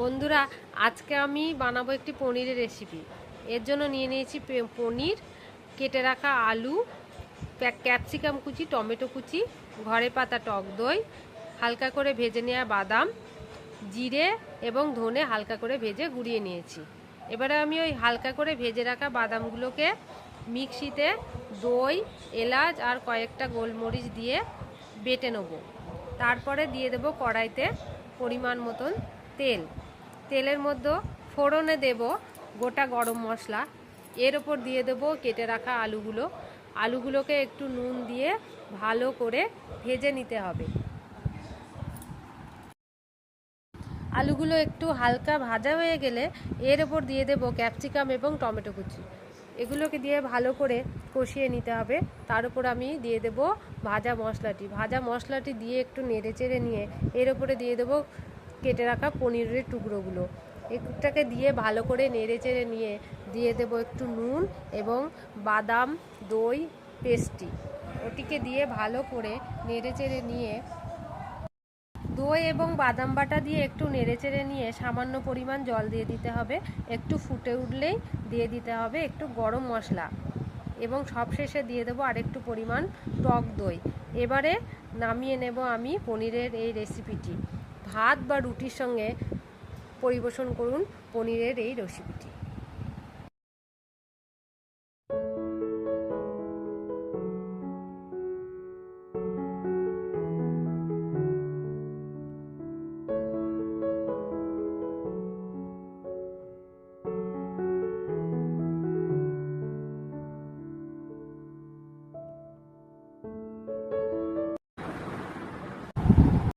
বন্ধুরা, আজকে আমি বানাবো একটি পনিরের রেসিপি। এর জন্য নিয়ে নিয়েছি পনির, কেটে রাখা আলু, ক্যাপসিকাম কুচি, টমেটো কুচি, ঘরে পাতা টক দই, হালকা করে ভেজে নেওয়া বাদাম, জিরে এবং ধনে হালকা করে ভেজে গুঁড়িয়ে নিয়েছি। এবারে আমি ওই হালকা করে ভেজে রাখা বাদামগুলোকে মিক্সিতে দই, এলাচ আর কয়েকটা গোলমরিচ দিয়ে বেটে নেব। তারপরে দিয়ে দেব কড়াইতে পরিমাণ মতন তেল। তেলের মধ্যে ফোড়নে দেব গোটা গরম মশলা। এর ওপর দিয়ে দেব কেটে রাখা আলুগুলোকে একটু নুন দিয়ে ভালো করে ভেজে নিতে হবে। আলুগুলো একটু হালকা ভাজা হয়ে গেলে এর ওপর দিয়ে দেব ক্যাপসিকাম এবং টমেটো কুচি। এগুলোকে দিয়ে ভালো করে কষিয়ে নিতে হবে। তার উপর আমি দিয়ে দেব ভাজা মশলাটি দিয়ে একটু নেড়ে চেড়ে নিয়ে এর ওপরে দিয়ে দেব কেটে রাখা পনিরের টুকরোগুলো। এটাকে দিয়ে ভালো করে নেড়ে চেড়ে নিয়ে দিয়ে দেব একটু নুন এবং বাদাম দই পেস্টটি। ওটিকে দিয়ে ভালো করে নেড়ে চেড়ে নিয়ে দই এবং বাদাম বাটা দিয়ে একটু নেড়েচেড়ে নিয়ে সামান্য পরিমাণ জল দিয়ে দিতে হবে। একটু ফুটে উঠলেই দিয়ে দিতে হবে একটু গরম মশলা এবং সবশেষে দিয়ে দেবো আরেকটু পরিমাণ টক দই। এবারে নামিয়ে নেব আমি পনিরের এই রেসিপিটি। ভাত বা রুটির সঙ্গে পরিবেশন করুন পনিরের এই রেসিপিটি।